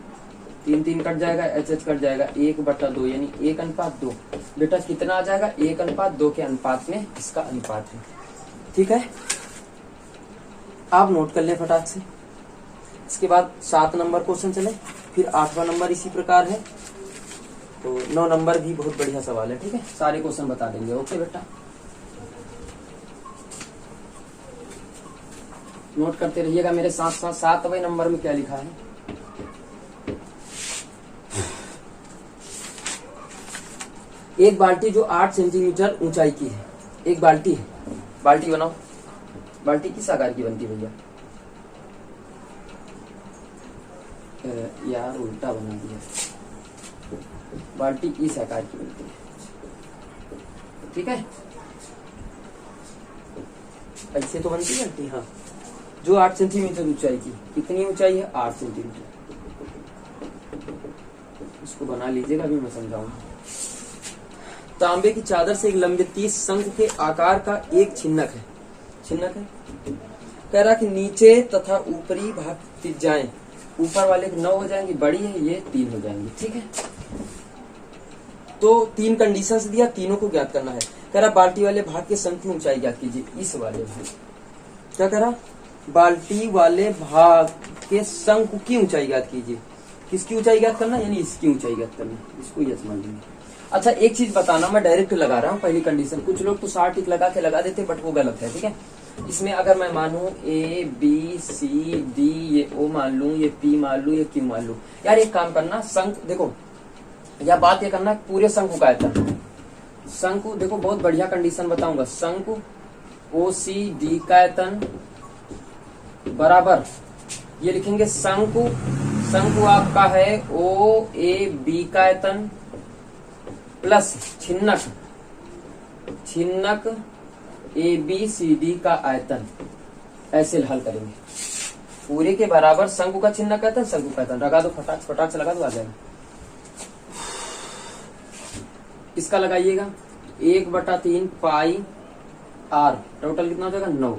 Speaker 1: 3 कट जाएगा, H कट जाएगा, 1/2 यानी 1:2। बेटा कितना आ जाएगा, 1:2 के अनुपात में इसका अनुपात है। ठीक है, आप नोट कर ले फटाक से। इसके बाद 7 नंबर क्वेश्चन चले, फिर 8वां नंबर इसी प्रकार है, तो 9 नंबर भी बहुत बढ़िया सवाल है। ठीक है, सारे क्वेश्चन बता देंगे। ओके बेटा, नोट करते रहिएगा मेरे साथ साथ। 7वें नंबर में क्या लिखा है, एक बाल्टी जो 8 सेंटीमीटर ऊंचाई की है, एक बाल्टी है, बाल्टी बनाओ। बाल्टी किस आकार की बनती है भैया? यार उल्टा बना दिया, बाल्टी इस आकार की बनती है। ठीक है, ऐसे तो बनती है बाल्टी। हाँ, जो 8 सेंटीमीटर ऊंचाई की, कितनी ऊंचाई है? 8 सेंटीमीटर। इसको बना लीजिएगा, अभी मैं समझाऊंगा। तांबे की चादर से एक लंबे 30 शंख के आकार का एक छिन्नक है, छिन्नक है। कह रहा कि नीचे तथा ऊपरी भाग त्रिज्याएं, ऊपर वाले 9 हो जाएंगी, बड़ी है ये 3 हो जाएंगी। ठीक है, तो 3 कंडीशंस दिया, तीनों को ज्ञात करना है। कह रहा बाल्टी वाले भाग के शंख की ऊंचाई ज्ञात कीजिए। इस वाले भाग, क्या कह रहा? बाल्टी वाले भाग के शंख की ऊंचाई ज्ञात कीजिए। किसकी ऊंचाई ज्ञात करना? यानी इसकी ऊंचाई ज्ञात करना। इसको ये समझ लेंगे। अच्छा, एक चीज बताना, मैं डायरेक्ट लगा रहा हूँ पहली कंडीशन। कुछ लोग तो 60 टिक लगा के लगा देते, बट वो गलत है। ठीक है, इसमें अगर मैं मानू A B C D, ये O मान लू, ये P मान लू, ये Q मान लू। यार एक काम करना, शंख देखो, या बात ये करना पूरे शंकु का आयतन। शंकु देखो, बहुत बढ़िया कंडीशन बताऊंगा। शंकु OCD का आयतन बराबर, ये लिखेंगे शंकु, शंकु आपका है OAB का आयतन प्लस छिन्नक, छिन्नक ABCD का आयतन। ऐसे हल करेंगे, पूरे के बराबर शंकु का छिन्नक का आयतन, शंकु का आयतन। लगा दो फटाक फटाक से, लगा दो, आ जाएगा। इसका लगाइएगा 1/3 पाई R, टोटल कितना हो जाएगा? 9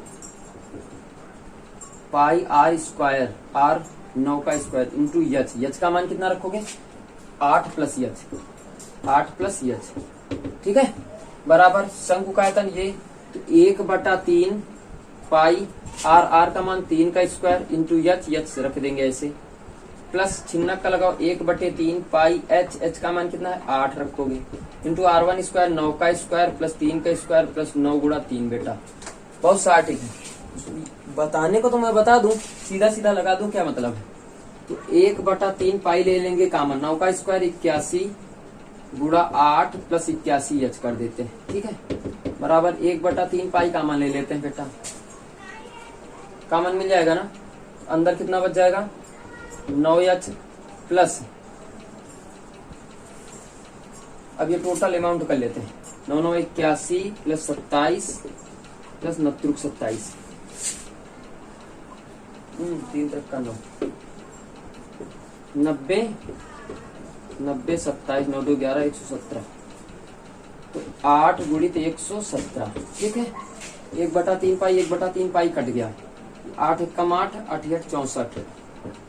Speaker 1: पाई R स्क्वायर, R 9 का स्क्वायर इंटू यच। यच का मान कितना रखोगे? 8 प्लस यच, 8 प्लस यच। ठीक है, बराबर शंकु का आयतन ये 1/3 पाई R, R का मान 3 का स्क्वायर इंटू यच, यच रख देंगे ऐसे, प्लस छिन्नक का लगाओ 1/3 पाई H, H का मान कितना है? 8 रखोगे इंटू R1 स्क्वायर, 9 का स्क्वायर प्लस 3 का स्क्वायर प्लस 9 गुणा 3। बेटा बहुत सारा ठीक है, बताने को तो मैं बता दूं, सीधा सीधा लगा दूं, क्या मतलब है? तो 1/3 पाई ले लेंगे कामन, 9 का स्क्वायर 81 गुणा 8 प्लस 81 H कर देते हैं। ठीक है, बराबर 1/3 पाई कामन ले लेते हैं। बेटा कामन मिल जाएगा ना, अंदर कितना बच जाएगा? 9H प्लस, अब ये टोटल अमाउंट कर लेते हैं। 9 9 81 प्लस 27 प्लस 27, 3 तक का 9, 90 90 27 9 2 11 117, तो 8 गुणित 117। ठीक है, 1/3 पाई 1/3 पाई कट गया, 8 एकम 8, 8 8 64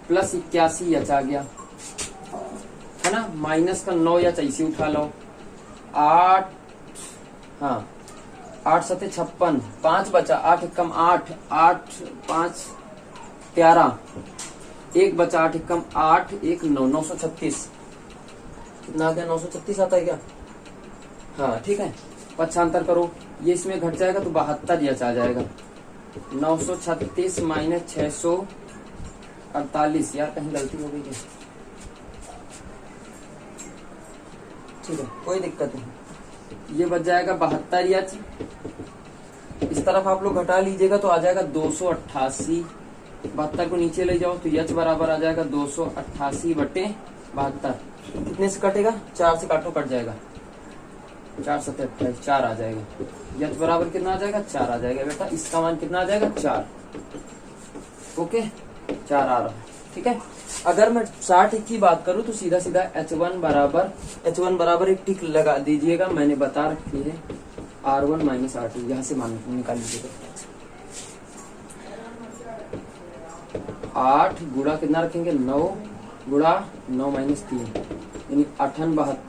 Speaker 1: प्लस 81 H आ गया, है ना। माइनस का 9 H ऐसे उठा लो, 8, हाँ 8 7 56, 5 बचा, 8 एकम 8, 8 5 13, 1 बचा, 8 एकम 8 1 9, 936 कितना आ गया? 936 आता है क्या? हाँ ठीक है, पक्षांतर करो, ये इसमें घट जाएगा तो 72 H आ जाएगा। 936 माइनस 648, यार कहीं गलती हो गई क्या? ठीक है, कोई दिक्कत नहीं, ये बच जाएगा 72 H। इस तरफ आप लोग घटा लीजिएगा तो आ जाएगा 288, 72 को नीचे ले जाओ तो H बराबर आ जाएगा 288/72। कितने से कटेगा? 4 से काटो, कट जाएगा, 4 7 28, 4 आ जाएगा। H बराबर कितना आ जाएगा? 4 आ जाएगा। बेटा इसका मान कितना आ जाएगा? 4। ओके, 4 आ रहा है। ठीक है, अगर मैं 60 की बात करूं तो सीधा सीधा H1 बराबर एक टिक लगा दीजिएगा, मैंने बता रखी है R1 माइनस R2, यहां से मान निकाल लीजिएगा। 8 गुणा कितना रखेंगे? 9 गुणा 9 माइनस 3, यानी 8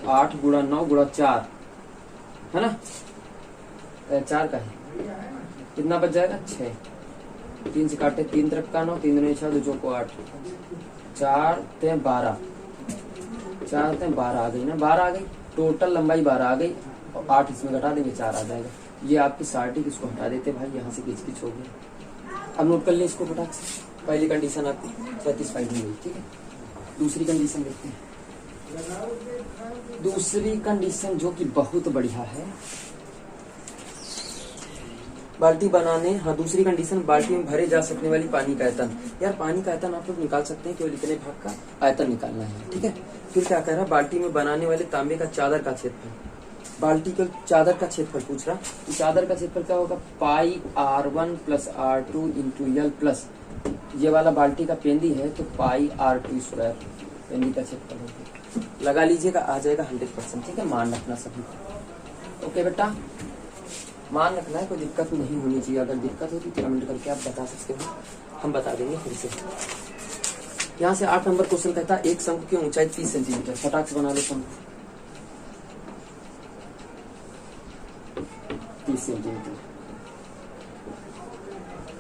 Speaker 1: 8 गुणा 9 गुणा 4, है ना, 4 का है कितना बच जाएगा 6, 3 से काटे 3 तरफ का 9, 3 दूनी 6, 2 चौको 8, 4 ते 12, 4 ते 12 आ गई ना, 12 आ गई, टोटल लंबाई 12 आ गई और 8 इसमें घटा देंगे 4 आ जाएगा। ये आपकी सार्टिक, इसको हटा देते भाई, यहाँ से किच किच हो गया। अब नोट कर ले इसको फटाक से, पहली कंडीशन आपकी सेटिस्फाइड हो गई, ठीक है। दूसरी कंडीशन देखते हैं। दूसरी कंडीशन जो कि बहुत बढ़िया है, बाल्टी बनाने, हाँ दूसरी कंडीशन, बाल्टी में भरे जा सकने वाली पानी का आयतन। यार पानी का आयतन आप लोग निकाल सकते हैं, केवल इतने भाग का आयतन निकालना है, ठीक है। फिर क्या कह रहा है, बाल्टी में बनाने वाले तांबे का चादर का क्षेत्रफल, बाल्टी का चादर का क्षेत्रफल पूछ रहा। चादर का क्षेत्रफल क्या होगा, पाई R1 + R2 × L प्लस, ये वाला बाल्टी का पेंदी है तो पाई R2 स्क्वायर पेंदी का क्षेत्रफल होगा, लगा लीजिएगा, आ जाएगा 100%, ठीक है। मान रखना सभी, ओके बेटा, मान रखना है, कोई दिक्कत नहीं होनी चाहिए। अगर दिक्कत होती तो कमेंट करके आप बता सकते हो, हम बता देंगे फिर से। यहाँ से 8 नंबर क्वेश्चन कहता है एक शंकु की ऊंचाई 30 सेंटीमीटर, फटाक से बना लो शंकु 30 सेंटीमीटर,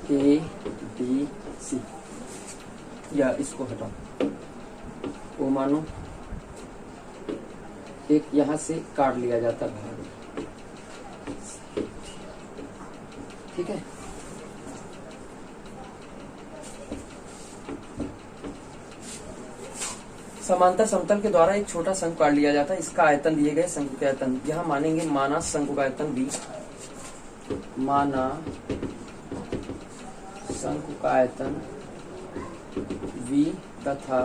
Speaker 1: ABC, या इसको हटाओ, वो मानो एक यहाँ से काट लिया जाता है, ठीक है। समांतर समतल के द्वारा एक छोटा शंकु काट लिया जाता है, इसका आयतन दिए गए शंकु के आयतन, यहाँ मानेंगे माना शंकु का आयतन B, माना शंकु का आयतन V तथा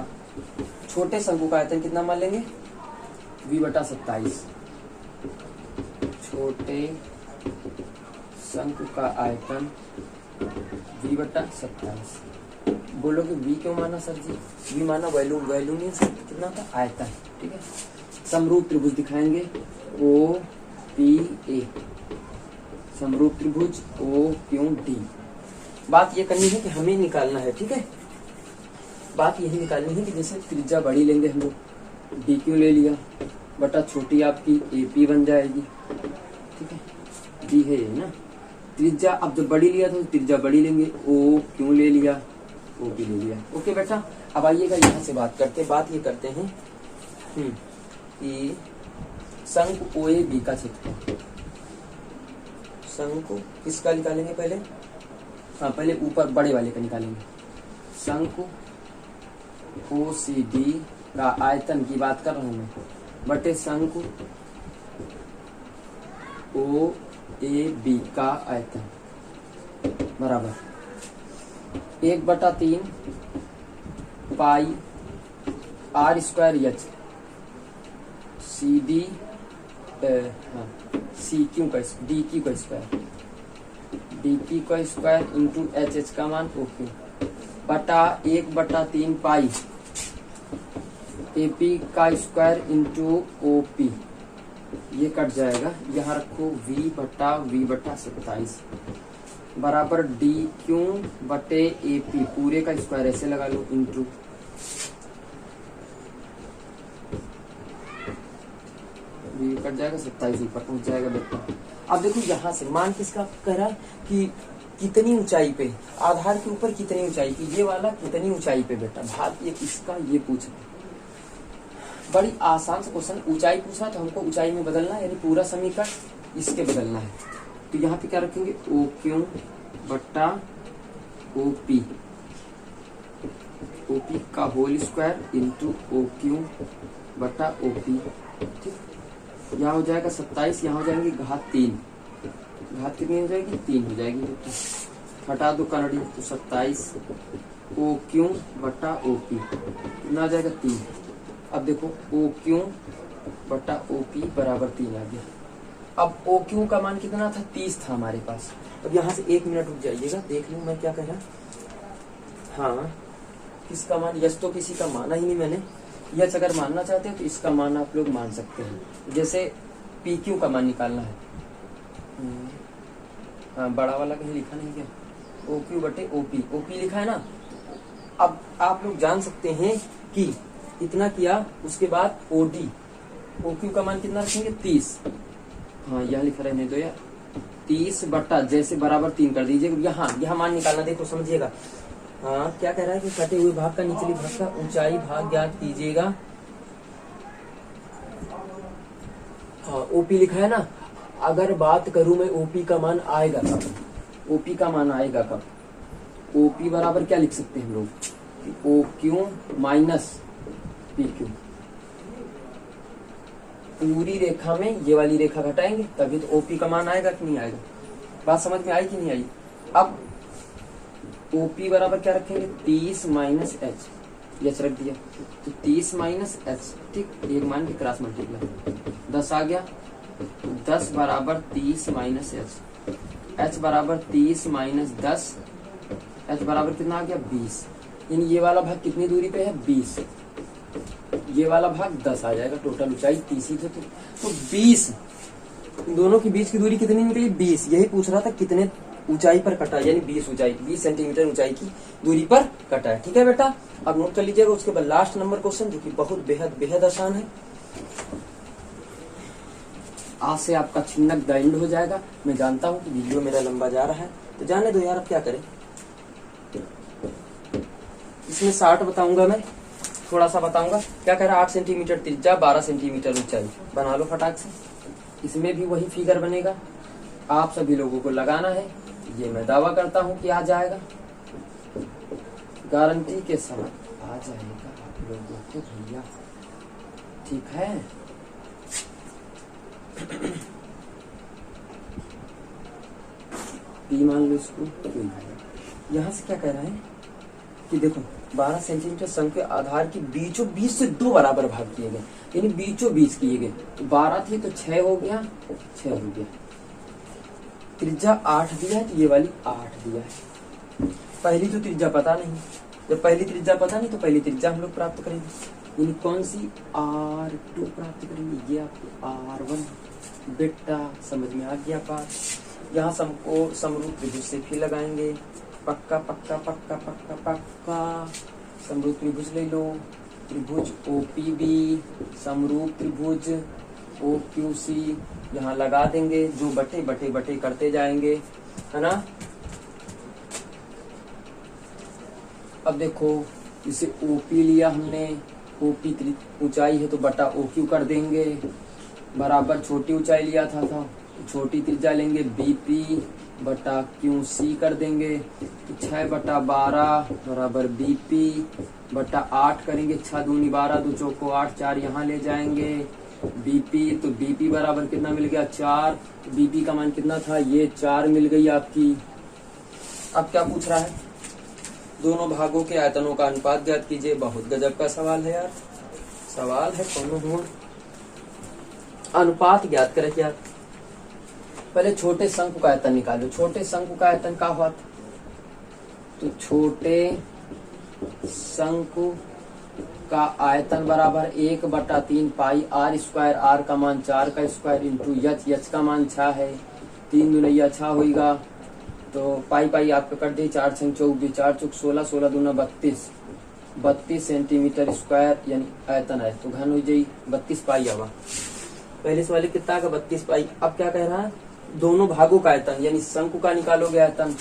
Speaker 1: छोटे शंकु का आयतन कितना मान लेंगे, V/27, छोटे शंकु का आयतन V/27। बोलोगे V क्यों माना सर जी, V माना वॉल्यूम, वॉल्यूम नहीं सर, कितना था आयतन, ठीक है। समरूप त्रिभुज दिखाएंगे OPA, समरूप त्रिभुज OQD। बात ये करनी है कि हमें निकालना है, ठीक है। बात यही निकालनी है कि जैसे त्रिज्या बड़ी लेंगे हम लोग, DQ ले लिया बटा छोटी आपकी AP बन जाएगी, ठीक है। D है ये ना, त्रिज्या अब जब बड़ी लिया तो त्रिज्या बड़ी लेंगे, OQ ले लिया, OP ले लिया, ओके बेटा। अब आइएगा यहाँ से बात करते, बात ये करते हैं कि शंकु OAB का क्षेत्रफल, शंकु किसका निकालेंगे पहले, हाँ पहले ऊपर बड़े वाले का निकालेंगे, शंकु OCD का आयतन की बात कर रहा हूं मैं, बटे शंकु OAB का आयतन बराबर 1/3 पाई R² CD CQ का DQ का स्क्वायर, DQ का स्क्वायर इंटू HH का मान OQ बटा 1/3 पाई AP का स्क्वायर इंटू OP, ये कट जाएगा, यहाँ रखो V/27 बराबर DQ बटे AP पूरे का स्क्वायर ऐसे लगा लो इंटू V कट जाएगा 27 ऊपर पहुंच जाएगा बेटा। अब देखो यहाँ से मान किसका कह रहा है कि कितनी ऊंचाई पे, आधार के ऊपर कितनी ऊंचाई की, ये वाला कितनी ऊंचाई पे बेटा, भाग ये इसका ये पूछ रहे, बड़ी आसान सा क्वेश्चन। ऊंचाई पूछा तो हमको ऊंचाई में बदलना है, यानी पूरा समीकरण इसके बदलना है। तो यहाँ पे क्या रखेंगे OQ बट्टा OP, OP का होल स्क्वायर इंटू OQ बट्टा OP, ठीक। यहाँ हो जाएगा 27, यहाँ हो जाएंगे घात 3, घात कितनी हो जाएगी 3 हो जाएगी, हटा दो कनड़ी तो 27 OQ बट्टा OP कितना आ जाएगा 3। अब देखो OQ बट्टा OP बराबर 3 आ गया। अब OQ का मान कितना था 30 था हमारे पास। अब यहाँ से 1 मिनट रुक जाइएगा, देख लूँ मैं क्या कह रहा। हाँ किसका मान, यस तो किसी का माना ही नहीं मैंने, यस अगर मानना चाहते हो तो इसका मान आप लोग मान सकते हैं। जैसे PQ का मान निकालना है, हाँ बड़ा वाला कहीं लिखा नहीं क्या, OQ बटे OP लिखा है ना। अब आप लोग जान सकते हैं कि इतना किया, उसके बाद OQ का मान कितना रखेंगे 30, हाँ यहाँ लिखा रहने दो यार, 30 बट्टा जैसे बराबर 3 कर दीजिएगा। यहाँ मान निकालना, देखो समझिएगा। हाँ क्या कह रहा है कि कटे हुए भाग का निचली भाग का ऊंचाई भाग ज्ञात कीजिएगा। हाँ ओपी लिखा है ना, अगर बात करूं मैं ओपी का मान आएगा कब, ओपी का मान आएगा कब, ओपी बराबर क्या लिख सकते हैं हम लोग, O Q minus P Q. पूरी रेखा में ये वाली रेखा घटाएंगे तभी तो ओपी का मान आएगा कि नहीं आएगा। बात समझ में आई कि नहीं आई। अब ओपी बराबर क्या रखेंगे, 30 माइनस एच, एच रख दिया तो 30 माइनस एच, ठीक, एक मान के क्रॉस मल्टीप्लाई 10 आ गया। 10 बराबर 30 माइनस एच, एच बराबर 30 माइनस 10, एच बराबर कितना आ गया 20। यानी ये वाला भाग कितनी दूरी पे है 20, ये वाला भाग 10 आ जाएगा। टोटल ऊंचाई 30 ही तो 20, दोनों के बीच की दूरी कितनी निकली 20। यही पूछ रहा था कितने ऊंचाई पर कटा, यानी 20 ऊंचाई, 20 सेंटीमीटर ऊंचाई की दूरी पर कटा है। ठीक है बेटा, अब नोट कर लीजिएगा। उसके बाद लास्ट नंबर क्वेश्चन जो कि बहुत बेहद बेहद आसान है। आज से आपका छिन्नक द एंड हो जाएगा। मैं जानता हूँ कि वीडियो मेरा लंबा जा रहा है, तो जाने दो यार, अब क्या करें। इसमें 60 बताऊंगा मैं, थोड़ा सा बताऊंगा। क्या कह रहा है, 8 सेंटीमीटर त्रिज्या, 12 सेंटीमीटर ऊंचाई। बना लो फटाक से। इसमें भी वही फिगर बनेगा, आप सभी लोगों को लगाना है। ये मैं दावा करता हूं कि आ जाएगा, गारंटी के साथ आ जाएगा आप लोगों को भैया। ठीक है, पी मान लो इसको। यहां से क्या कह रहा है कि देखो 12 सेंटीमीटर शंकु के आधार की बीचों बीच से 2 बराबर भाग किए गए, यानी बीचों बीच किए गए। तो 12 थे तो 6 हो गया, 6 हो गया। त्रिज्या 8 दिया है तो ये वाली 8 दिया है। पहली तो त्रिज्या पता नहीं, जब पहली त्रिज्या पता नहीं तो पहली त्रिज्या हम लोग प्राप्त करेंगे, यानी कौन सी R2 प्राप्त करेंगे। ये आपको R1 बेटा समझ में आ गया बात। यहाँ सबको समरूप त्रिभुज से फिर लगाएंगे। पक्का पक्का पक्का पक्का पक्का समरूप त्रिभुज ले लो। त्रिभुज OPB समरूप त्रिभुज OQC यहाँ लगा देंगे, जो बटे बटे बटे करते जाएंगे, है ना। अब देखो इसे OP लिया हमने, OP ऊंचाई है तो बटा OQ कर देंगे, बराबर छोटी ऊंचाई लिया था छोटी त्रिज्या लेंगे, BP बटा QC कर देंगे। तो 6 बटा 12 बराबर BP बटा 8 करेंगे। 6 दूनी 12, 2 चौको 8, 4 यहाँ ले जाएंगे। BP तो BP बराबर कितना मिल गया 4। BP का मान कितना था, ये 4 मिल गई आपकी। अब क्या पूछ रहा है, दोनों भागों के आयतनों का अनुपात ज्ञात कीजिए। बहुत गजब का सवाल है यार, सवाल है कौन हो। अनुपात ज्ञात करें क्या, पहले छोटे शंकु का आयतन निकालो। छोटे शंकु का आयतन क्या हुआ, तो छोटे शंकु का आयतन बराबर 1/3 पाई R स्क्वायर, R का मान 4 का स्क्वायर इंटू यच, यच का मान 6 है, 3 दुनिया 6 होगा। तो पाई पाई आपका कर दे, 4 6 24, 4 चौक 16, 16 दूना 32, 32 सेंटीमीटर स्क्वायर यानी आयतन है। तो घन हो जाई 32 पाई आवा। पहले सवाल कितना का 32 पाई। अब क्या कह रहा है, दोनों भागों का आयतन यानी शंकु का निकालोगे आयतन,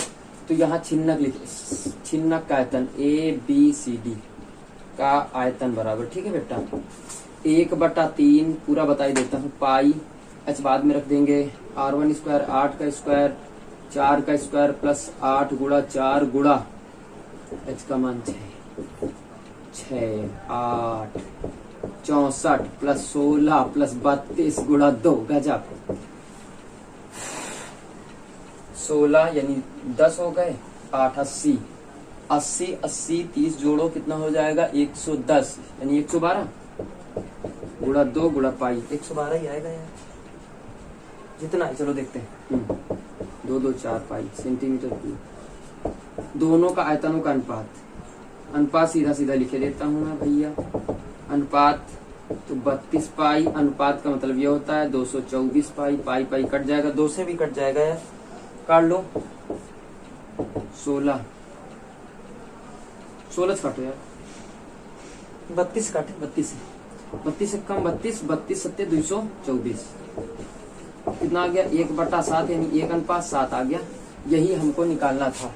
Speaker 1: तो यहाँ छिन्नक लिखे, छिन्नक का आयतन ABCD का आयतन बराबर, ठीक है बेटा, 1/3 पूरा बताई देता हूँ पाई, एच बाद में रख देंगे, R1 स्क्वायर 8 का स्क्वायर 4 का स्क्वायर प्लस 8 गुणा 4 गुणा एच का मान 6 8 64 प्लस 16 प्लस 32 गुणा 2 गजब 16 यानी 10 हो गए, 8 80 80 80 30 जोड़ो कितना हो जाएगा 110 यानी 112 गुणा 2 गुणा पाई 112 ही आएगा यार, जितना है। चलो देखते हैं, 2 2 4 पाई सेंटीमीटर क्यूब। दोनों का आयतनों का अनुपात, अनुपात सीधा सीधा लिखे देता हूं मैं भैया। अनुपात तो 32 पाई, अनुपात का मतलब ये होता है 224 पाई, पाई पाई कट जाएगा, 2 से भी कट जाएगा यार, काट लो। 16 काटो यार, 32 काटे, 32 से कम 32, 32 सत्ते 224, कितना आ गया 1/7 यानी 1:7 आ गया। यही हमको निकालना था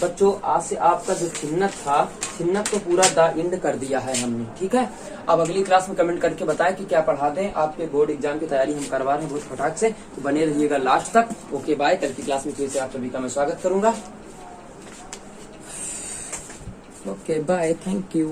Speaker 1: बच्चों। आज से आपका जो चिन्हक था, चिन्हक तो पूरा द इंड कर दिया है हमने, ठीक है। अब अगली क्लास में कमेंट करके बताएं कि क्या पढ़ाते हैं। आपके बोर्ड एग्जाम की तैयारी हम करवा रहे हैं बहुत फटाक से, तो बने रहिएगा लास्ट तक। Okay bye. कल की क्लास में फिर से आप सभी का मैं स्वागत करूंगा। Okay bye, thank you.